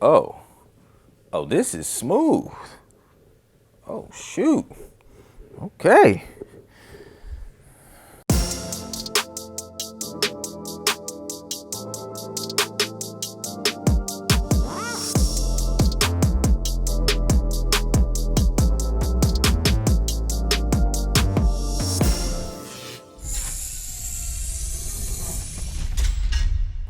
Oh, oh, this is smooth. Oh, shoot. Okay.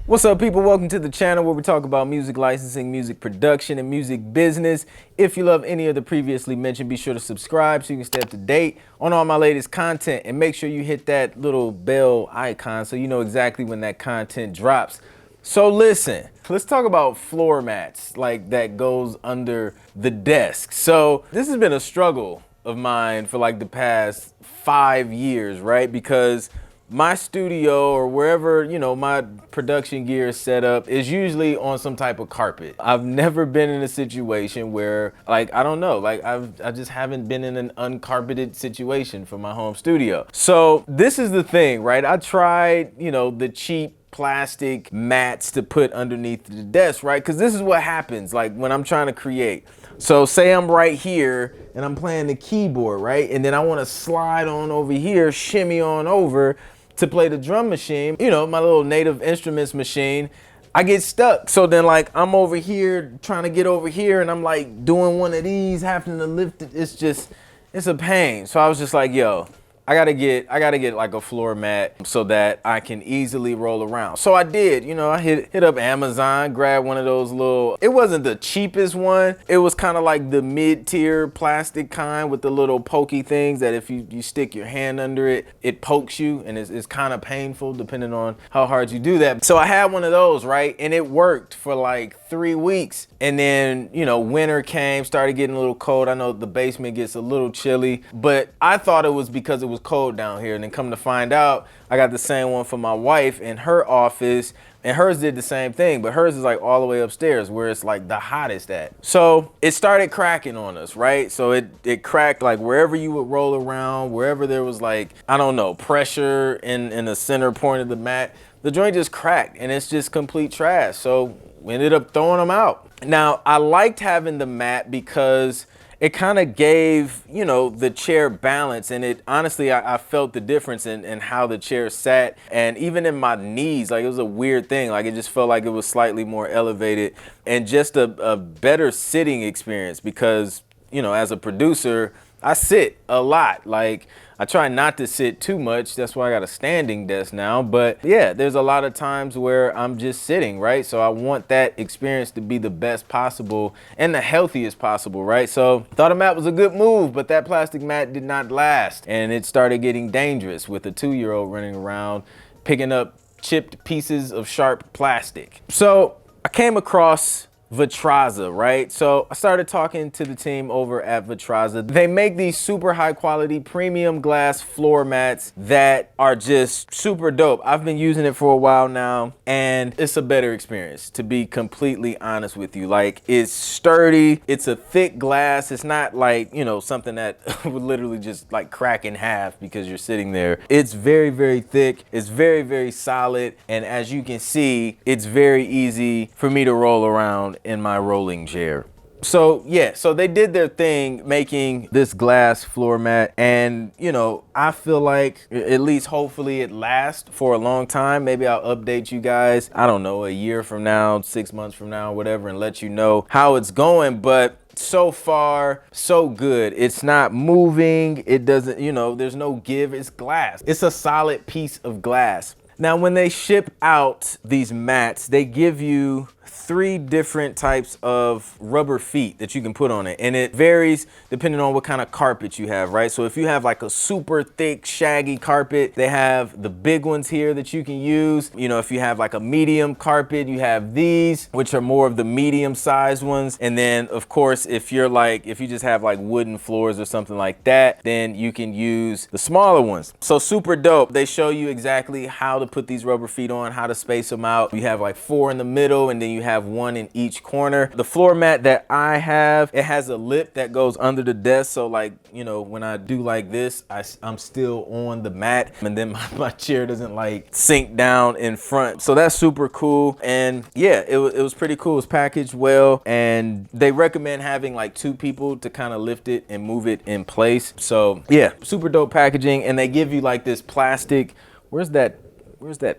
What's up, people? Welcome to the channel where we talk about music licensing, music production, and music business. If you love any of the previously mentioned, be sure to subscribe so you can stay up to date on all my latest content, and make sure you hit that little bell icon so you know exactly when that content drops. So listen, let's talk about floor mats like that goes under the desk. So this has been a struggle of mine for like the past 5 years, right? Because my studio or wherever, you know, my production gear is set up is usually on some type of carpet. I've never been in a situation where, like, I don't know, like I just haven't been in an uncarpeted situation for my home studio. So this is the thing, right? I tried, you know, the cheap plastic mats to put underneath the desk, right? Because this is what happens, like when I'm trying to create. So say I'm right here and I'm playing the keyboard, right? And then I want to slide on over here, shimmy on over to play the drum machine, you know, my little Native Instruments machine. I get stuck. So then like I'm over here trying to get over here and I'm like doing one of these, having to lift it. It's a pain. So I was just like, yo, I gotta get like a floor mat so that I can easily roll around. So I did, you know, I hit up Amazon, grabbed one of those little, it wasn't the cheapest one. It was kind of like the mid-tier plastic kind with the little pokey things that if you stick your hand under it, it pokes you, and it's kind of painful depending on how hard you do that. So I had one of those, right? And it worked for like 3 weeks. And then, you know, winter came, started getting a little cold. I know the basement gets a little chilly, but I thought it was because it was cold down here. And then come to find out, I got the same one for my wife in her office, and hers did the same thing, but hers is like all the way upstairs where it's like the hottest at. So it started cracking on us, right? So it cracked like wherever you would roll around, wherever there was like, I don't know, pressure in the center point of the mat, the joint just cracked, and it's just complete trash. So we ended up throwing them out. Now, I liked having the mat because it kind of gave, you know, the chair balance, and it honestly, I felt the difference in how the chair sat, and even in my knees, like it was a weird thing, like it just felt like it was slightly more elevated, and just a better sitting experience because, you know, as a producer, I sit a lot. Like I try not to sit too much. That's why I got a standing desk now. But yeah, there's a lot of times where I'm just sitting, right? So I want that experience to be the best possible and the healthiest possible, right? So thought a mat was a good move, but that plastic mat did not last. And it started getting dangerous with a 2-year-old running around, picking up chipped pieces of sharp plastic. So I came across Vitrazza, right? So I started talking to the team over at Vitrazza. They make these super high quality premium glass floor mats that are just super dope. I've been using it for a while now, and it's a better experience, to be completely honest with you. Like, it's sturdy, it's a thick glass. It's not like, you know, something that would literally just like crack in half because you're sitting there. It's very, very thick. It's very, very solid. And as you can see, it's very easy for me to roll around in my rolling chair. So yeah, so they did their thing making this glass floor mat, and you know, I feel like at least hopefully it lasts for a long time. Maybe I'll update you guys, I don't know, a year from now, 6 months from now, whatever, and let you know how it's going. But so far, so good. It's not moving. It doesn't, you know, there's no give. It's glass. It's a solid piece of glass. Now, when they ship out these mats, they give you 3 different types of rubber feet that you can put on it, and it varies depending on what kind of carpet you have, right? So if you have like a super thick, shaggy carpet, they have the big ones here that you can use. You know, if you have like a medium carpet, you have these, which are more of the medium sized ones. And then of course, if you just have like wooden floors or something like that, then you can use the smaller ones. So super dope. They show you exactly how to put these rubber feet on, how to space them out. You have like 4 in the middle, and then you have one in each corner. The floor mat that I have, it has a lip that goes under the desk, so like, you know, when I do like this, I'm still on the mat, and then my chair doesn't like sink down in front. So that's super cool. And yeah, it was pretty cool. It's packaged well, and they recommend having like 2 people to kind of lift it and move it in place. So yeah, super dope packaging. And they give you like this plastic, where's that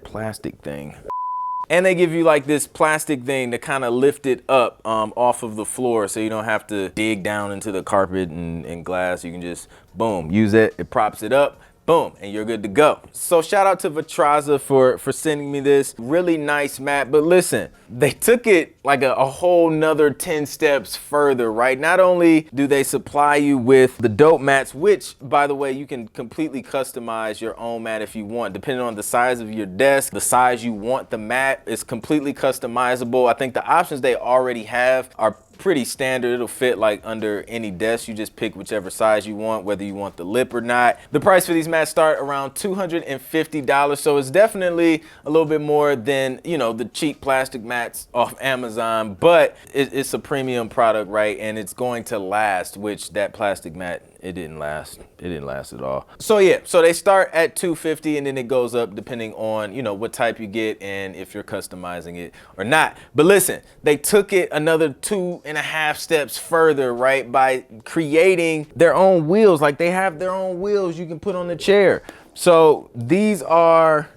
plastic thing? And they give you like this plastic thing to kind of lift it up off of the floor, so you don't have to dig down into the carpet and glass. You can just, boom, use it. It props it up. Boom, and you're good to go. So shout out to Vitrazza for sending me this really nice mat. But listen, they took it like a whole nother 10 steps further, right? Not only do they supply you with the dope mats, which, by the way, you can completely customize your own mat if you want, depending on the size of your desk, the size you want the mat is completely customizable. I think the options they already have are pretty standard. It'll fit like under any desk. You just pick whichever size you want, whether you want the lip or not. The price for these mats start around $250, so it's definitely a little bit more than, you know, the cheap plastic mats off Amazon, but it's a premium product, right? And it's going to last, which that plastic mat, it didn't last. It didn't last at all. So yeah, so they start at $250 and then it goes up depending on, you know, what type you get and if you're customizing it or not. But listen, they took it another 2.5 steps further, right? By creating their own wheels. Like they have their own wheels you can put on the chair. So these are,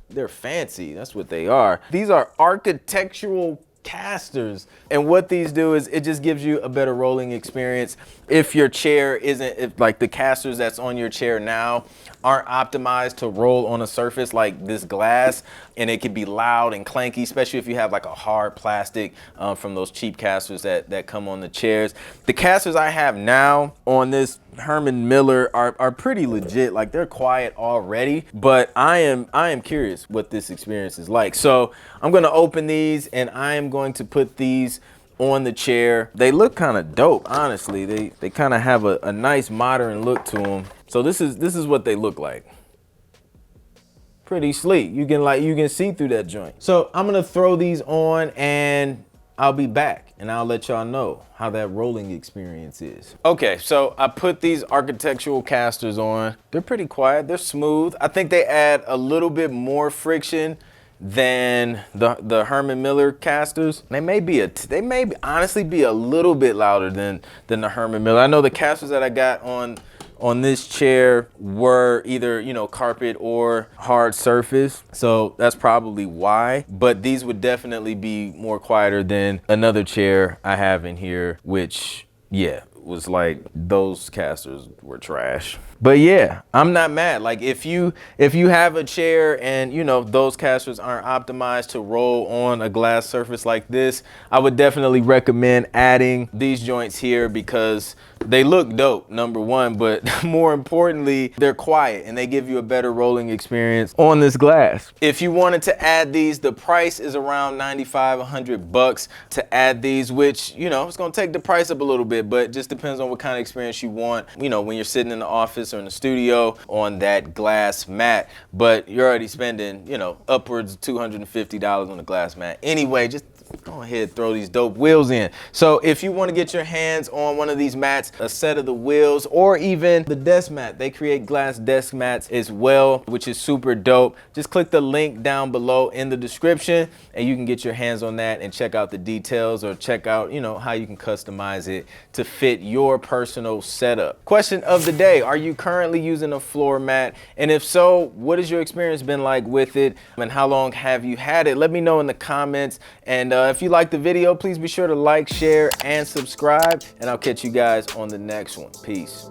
they're fancy. That's what they are. These are architectural casters, and what these do is it just gives you a better rolling experience. If your chair isn't, if like the casters that's on your chair now aren't optimized to roll on a surface like this glass, and it can be loud and clanky, especially if you have like a hard plastic from those cheap casters that come on the chairs. The casters I have now on this Herman Miller are pretty legit. Like they're quiet already, but I am curious what this experience is like. So I'm gonna open these and I am going to put these on the chair. They look kind of dope, honestly. They kind of have a nice modern look to them. So this is what they look like. Pretty sleek. You can see through that joint. So I'm gonna throw these on and I'll be back and I'll let y'all know how that rolling experience is. Okay, so I put these architectural casters on. They're pretty quiet, they're smooth. I think they add a little bit more friction than the Herman Miller casters. They may honestly be a little bit louder than the Herman Miller. I know the casters that I got on this chair were either, you know, carpet or hard surface. So that's probably why, but these would definitely be more quieter than another chair I have in here, which, yeah, was like, those casters were trash. But yeah, I'm not mad. Like if you have a chair and, you know, those casters aren't optimized to roll on a glass surface like this, I would definitely recommend adding these joints here because they look dope, number one, but more importantly, they're quiet and they give you a better rolling experience on this glass. If you wanted to add these, the price is around $95, $100 to add these, which, you know, it's gonna take the price up a little bit, but it just depends on what kind of experience you want, you know, when you're sitting in the office or in the studio on that glass mat. But you're already spending, you know, upwards of $250 on a glass mat. Anyway, just go ahead, throw these dope wheels in. So if you want to get your hands on one of these mats, a set of the wheels, or even the desk mat, they create glass desk mats as well, which is super dope. Just click the link down below in the description and you can get your hands on that and check out the details, or check out, you know, how you can customize it to fit your personal setup. Question of the day: are you currently using a floor mat? And if so, what has your experience been like with it? And how long have you had it? Let me know in the comments. And if you like the video, please be sure to like, share, and subscribe. And I'll catch you guys on the next one. Peace.